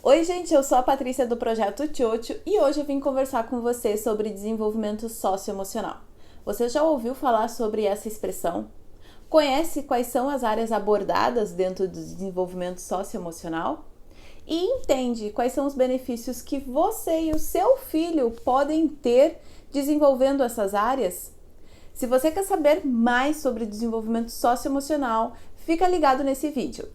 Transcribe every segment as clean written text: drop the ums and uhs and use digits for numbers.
Oi, gente, eu sou a Patrícia do Projeto Tchotcho e hoje eu vim conversar com você sobre desenvolvimento socioemocional. Você já ouviu falar sobre essa expressão? Conhece quais são as áreas abordadas dentro do desenvolvimento socioemocional? E entende quais são os benefícios que você e o seu filho podem ter desenvolvendo essas áreas? Se você quer saber mais sobre desenvolvimento socioemocional, fica ligado nesse vídeo.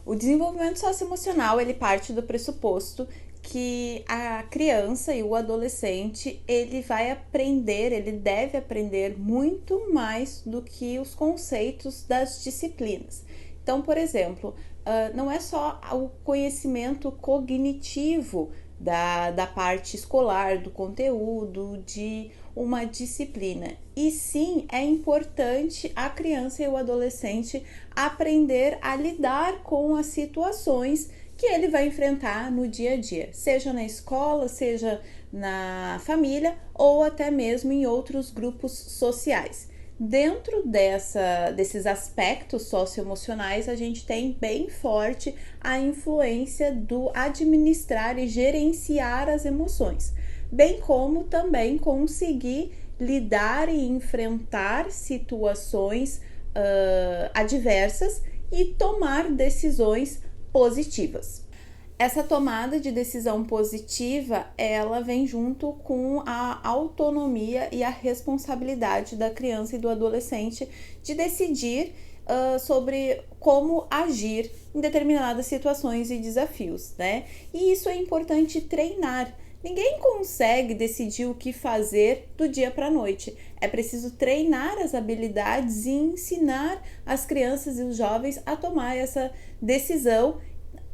O desenvolvimento socioemocional, ele parte do pressuposto que a criança e o adolescente, ele deve aprender muito mais do que os conceitos das disciplinas. Então, por exemplo, não é só o conhecimento cognitivo da parte escolar, do conteúdo, de uma disciplina. E sim, é importante a criança e o adolescente aprender a lidar com as situações que ele vai enfrentar no dia a dia, seja na escola, seja na família ou até mesmo em outros grupos sociais. Dentro desses aspectos socioemocionais, a gente tem bem forte a influência do administrar e gerenciar as emoções, bem como também conseguir lidar e enfrentar situações adversas e tomar decisões positivas. Essa tomada de decisão positiva, ela vem junto com a autonomia e a responsabilidade da criança e do adolescente de decidir sobre como agir em determinadas situações e desafios, né? E isso é importante treinar. Ninguém consegue decidir o que fazer do dia para a noite. É preciso treinar as habilidades e ensinar as crianças e os jovens a tomar essa decisão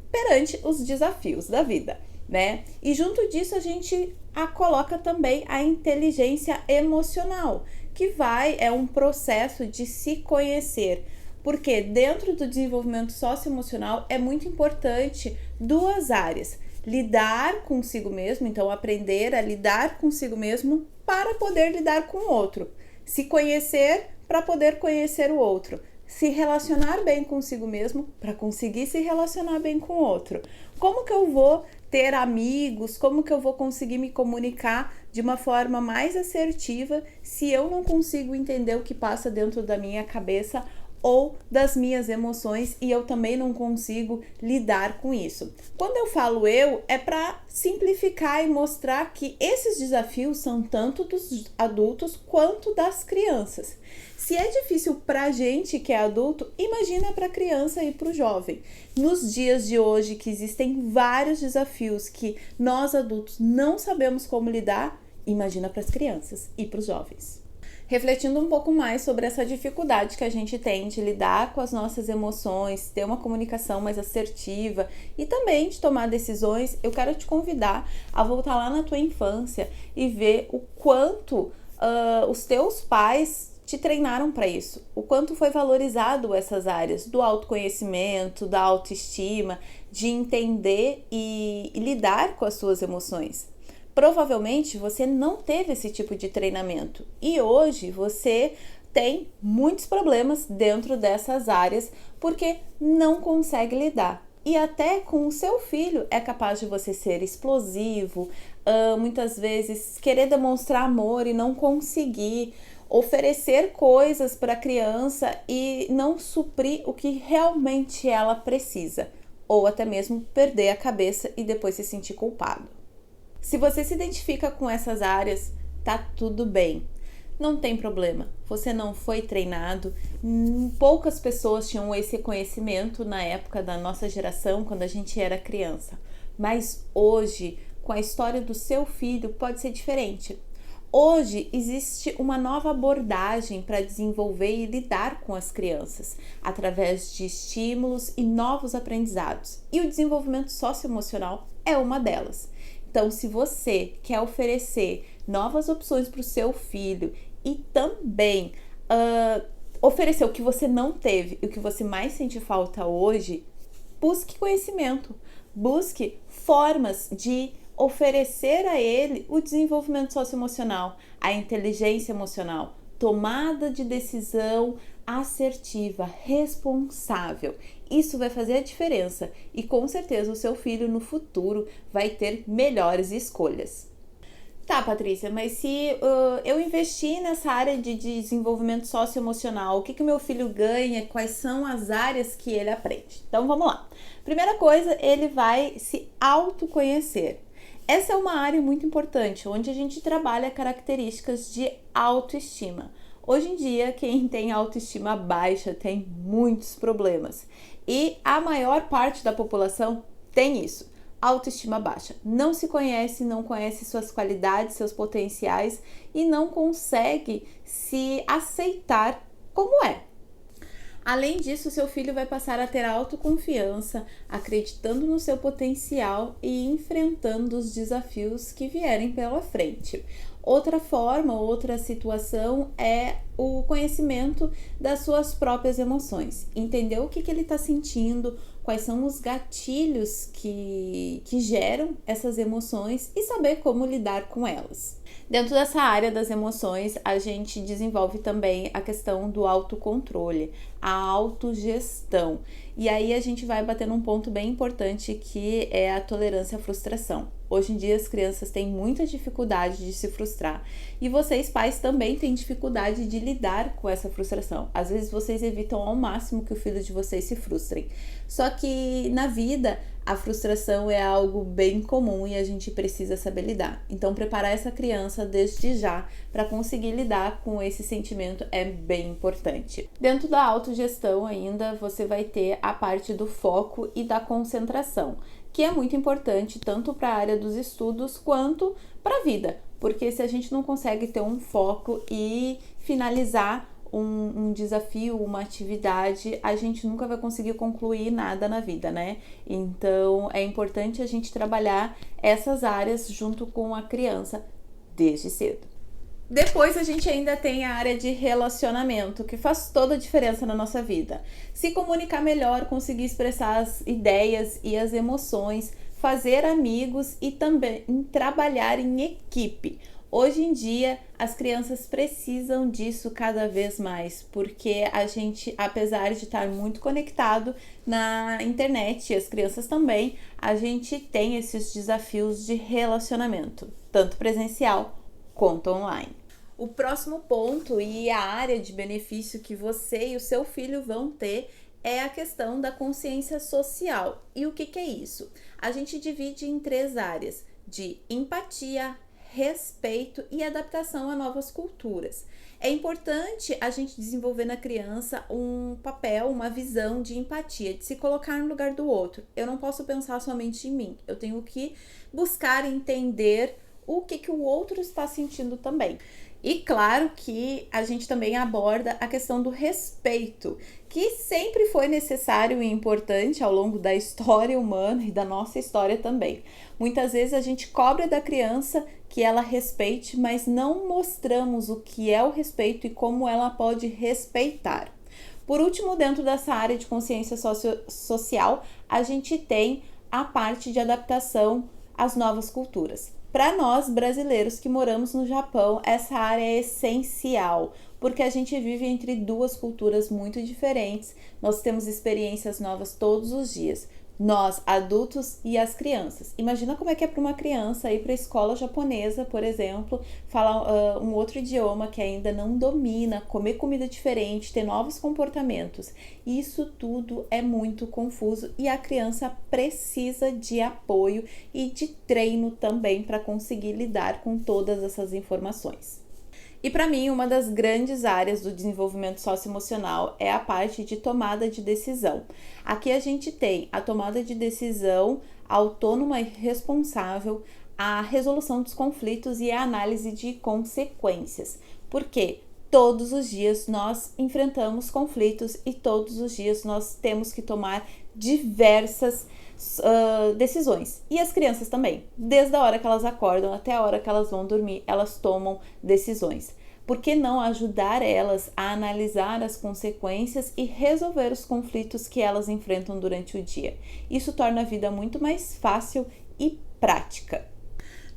perante os desafios da vida, né? E junto disso a gente coloca também a inteligência emocional, que é um processo de se conhecer, porque dentro do desenvolvimento socioemocional é muito importante duas áreas: lidar consigo mesmo, então aprender a lidar consigo mesmo para poder lidar com o outro, se conhecer para poder conhecer o outro, se relacionar bem consigo mesmo para conseguir se relacionar bem com o outro. Como que eu vou ter amigos? Como que eu vou conseguir me comunicar de uma forma mais assertiva se eu não consigo entender o que passa dentro da minha cabeça ou das minhas emoções e eu também não consigo lidar com isso? Quando eu falo é para simplificar e mostrar que esses desafios são tanto dos adultos quanto das crianças. Se é difícil pra gente que é adulto, imagina pra criança e pro jovem. Nos dias de hoje que existem vários desafios que nós adultos não sabemos como lidar, imagina para as crianças e para os jovens. Refletindo um pouco mais sobre essa dificuldade que a gente tem de lidar com as nossas emoções, ter uma comunicação mais assertiva e também de tomar decisões, eu quero te convidar a voltar lá na tua infância e ver o quanto os teus pais te treinaram para isso, o quanto foi valorizado essas áreas do autoconhecimento, da autoestima, de entender e lidar com as suas emoções. Provavelmente você não teve esse tipo de treinamento e hoje você tem muitos problemas dentro dessas áreas porque não consegue lidar. E até com o seu filho é capaz de você ser explosivo, muitas vezes querer demonstrar amor e não conseguir, oferecer coisas para a criança e não suprir o que realmente ela precisa, ou até mesmo perder a cabeça e depois se sentir culpado. Se você se identifica com essas áreas, tá tudo bem. Não tem problema, você não foi treinado, poucas pessoas tinham esse conhecimento na época da nossa geração, quando a gente era criança. Mas hoje, com a história do seu filho, pode ser diferente. Hoje existe uma nova abordagem para desenvolver e lidar com as crianças, através de estímulos e novos aprendizados. E o desenvolvimento socioemocional é uma delas. Então, se você quer oferecer novas opções para o seu filho e também oferecer o que você não teve e o que você mais sente falta hoje, busque conhecimento, busque formas de oferecer a ele o desenvolvimento socioemocional, a inteligência emocional, tomada de decisão assertiva, responsável. Isso vai fazer a diferença e com certeza o seu filho no futuro vai ter melhores escolhas. Tá, Patrícia, mas se eu investir nessa área de desenvolvimento socioemocional, o que o meu filho ganha? Quais são as áreas que ele aprende? Então vamos lá. Primeira coisa, ele vai se autoconhecer. Essa é uma área muito importante, onde a gente trabalha características de autoestima. Hoje em dia, quem tem autoestima baixa tem muitos problemas e a maior parte da população tem isso. Autoestima baixa, não se conhece, não conhece suas qualidades, seus potenciais e não consegue se aceitar como é. Além disso, seu filho vai passar a ter autoconfiança, acreditando no seu potencial e enfrentando os desafios que vierem pela frente. Outra forma, outra situação é o conhecimento das suas próprias emoções. Entender o que ele está sentindo, quais são os gatilhos que geram essas emoções e saber como lidar com elas. Dentro dessa área das emoções, a gente desenvolve também a questão do autocontrole, a autogestão. E aí a gente vai bater num ponto bem importante que é a tolerância à frustração. Hoje em dia as crianças têm muita dificuldade de se frustrar e vocês pais também têm dificuldade de lidar com essa frustração. Às vezes vocês evitam ao máximo que o filho de vocês se frustrem. Só que na vida a frustração é algo bem comum e a gente precisa saber lidar. Então preparar essa criança desde já para conseguir lidar com esse sentimento é bem importante. Dentro da autogestão ainda você vai ter a parte do foco e da concentração, que é muito importante tanto para a área dos estudos quanto para a vida, porque se a gente não consegue ter um foco e finalizar um desafio, uma atividade, a gente nunca vai conseguir concluir nada na vida, né? Então é importante a gente trabalhar essas áreas junto com a criança desde cedo. Depois a gente ainda tem a área de relacionamento, que faz toda a diferença na nossa vida. Se comunicar melhor, conseguir expressar as ideias e as emoções, fazer amigos e também trabalhar em equipe. Hoje em dia, as crianças precisam disso cada vez mais, porque a gente, apesar de estar muito conectado na internet, e as crianças também, a gente tem esses desafios de relacionamento, tanto presencial quanto online. O próximo ponto e a área de benefício que você e o seu filho vão ter é a questão da consciência social. E o que é isso? A gente divide em 3 áreas: de empatia, respeito e adaptação a novas culturas. É importante a gente desenvolver na criança um papel, uma visão de empatia, de se colocar no lugar do outro. Eu não posso pensar somente em mim, eu tenho que buscar entender o que o outro está sentindo também. E claro que a gente também aborda a questão do respeito, que sempre foi necessário e importante ao longo da história humana e da nossa história também. Muitas vezes a gente cobra da criança que ela respeite, mas não mostramos o que é o respeito e como ela pode respeitar. Por último, dentro dessa área de consciência social, a gente tem a parte de adaptação às novas culturas. Para nós, brasileiros que moramos no Japão, essa área é essencial, porque a gente vive entre 2 culturas muito diferentes, nós temos experiências novas todos os dias, nós, adultos e as crianças. Imagina como é que é para uma criança ir para a escola japonesa, por exemplo, falar um outro idioma que ainda não domina, comer comida diferente, ter novos comportamentos. Isso tudo é muito confuso e a criança precisa de apoio e de treino também para conseguir lidar com todas essas informações. E para mim, uma das grandes áreas do desenvolvimento socioemocional é a parte de tomada de decisão. Aqui a gente tem a tomada de decisão autônoma e responsável, a resolução dos conflitos e a análise de consequências. Porque todos os dias nós enfrentamos conflitos e todos os dias nós temos que tomar diversas decisões. E as crianças também, desde a hora que elas acordam até a hora que elas vão dormir, elas tomam decisões. Por que não ajudar elas a analisar as consequências e resolver os conflitos que elas enfrentam durante o dia? Isso torna a vida muito mais fácil e prática.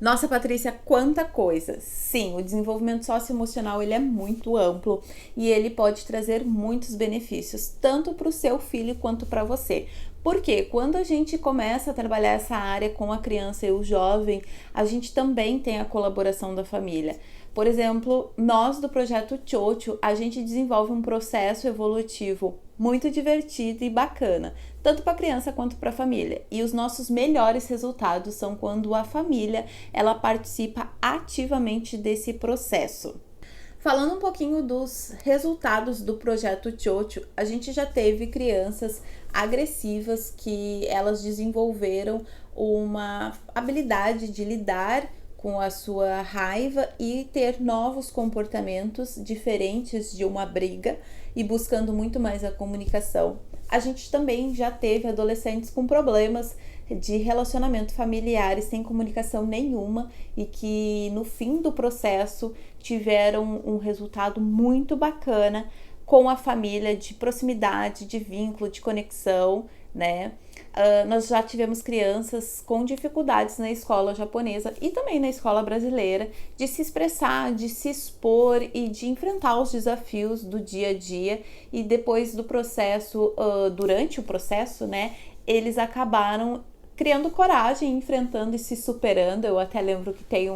Nossa, Patrícia, quanta coisa! Sim, o desenvolvimento socioemocional ele é muito amplo e ele pode trazer muitos benefícios, tanto para o seu filho quanto para você. Porque quando a gente começa a trabalhar essa área com a criança e o jovem, a gente também tem a colaboração da família. Por exemplo, nós do projeto Chocho, a gente desenvolve um processo evolutivo muito divertido e bacana, tanto para a criança quanto para a família. E os nossos melhores resultados são quando a família ela participa ativamente desse processo. Falando um pouquinho dos resultados do projeto Chocho, a gente já teve crianças agressivas que elas desenvolveram uma habilidade de lidar com a sua raiva e ter novos comportamentos diferentes de uma briga e buscando muito mais a comunicação. A gente também já teve adolescentes com problemas de relacionamento familiar e sem comunicação nenhuma e que no fim do processo tiveram um resultado muito bacana com a família, de proximidade, de vínculo, de conexão, né? Nós já tivemos crianças com dificuldades na escola japonesa e também na escola brasileira de se expressar, de se expor e de enfrentar os desafios do dia a dia, e depois do processo, durante o processo, né, eles acabaram criando coragem, enfrentando e se superando. Eu até lembro que tem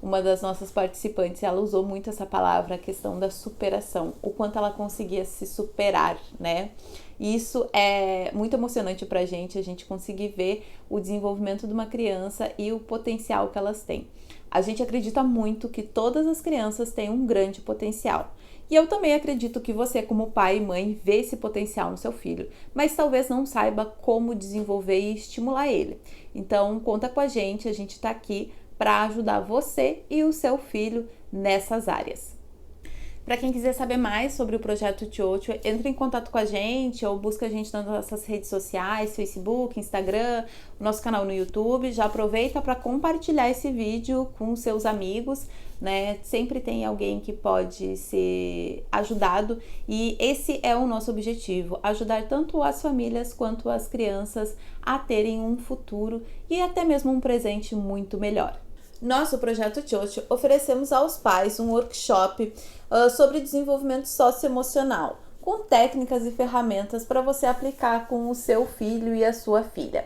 uma das nossas participantes, ela usou muito essa palavra, a questão da superação, o quanto ela conseguia se superar, né? E isso é muito emocionante pra gente, a gente conseguir ver o desenvolvimento de uma criança e o potencial que elas têm. A gente acredita muito que todas as crianças têm um grande potencial. E eu também acredito que você, como pai e mãe, vê esse potencial no seu filho, mas talvez não saiba como desenvolver e estimular ele. Então, conta com a gente tá aqui para ajudar você e o seu filho nessas áreas. Para quem quiser saber mais sobre o projeto Chocho, entre em contato com a gente ou busca a gente nas nossas redes sociais, Facebook, Instagram, o nosso canal no YouTube. Já aproveita para compartilhar esse vídeo com seus amigos, né? Sempre tem alguém que pode ser ajudado e esse é o nosso objetivo, ajudar tanto as famílias quanto as crianças a terem um futuro e até mesmo um presente muito melhor. Nós, do Projeto Chocho, oferecemos aos pais um workshop sobre desenvolvimento socioemocional, com técnicas e ferramentas para você aplicar com o seu filho e a sua filha.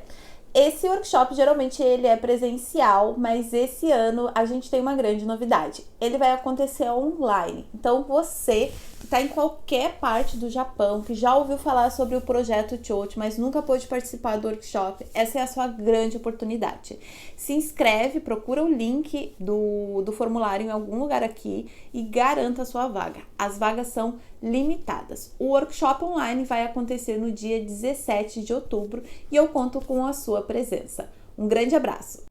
Esse workshop, geralmente, ele é presencial, mas esse ano a gente tem uma grande novidade. Ele vai acontecer online. Então, você que está em qualquer parte do Japão, que já ouviu falar sobre o projeto Chocho, mas nunca pôde participar do workshop, essa é a sua grande oportunidade. Se inscreve, procura o link do formulário em algum lugar aqui e garanta a sua vaga. As vagas são limitadas. O workshop online vai acontecer no dia 17 de outubro e eu conto com a sua presença. Um grande abraço!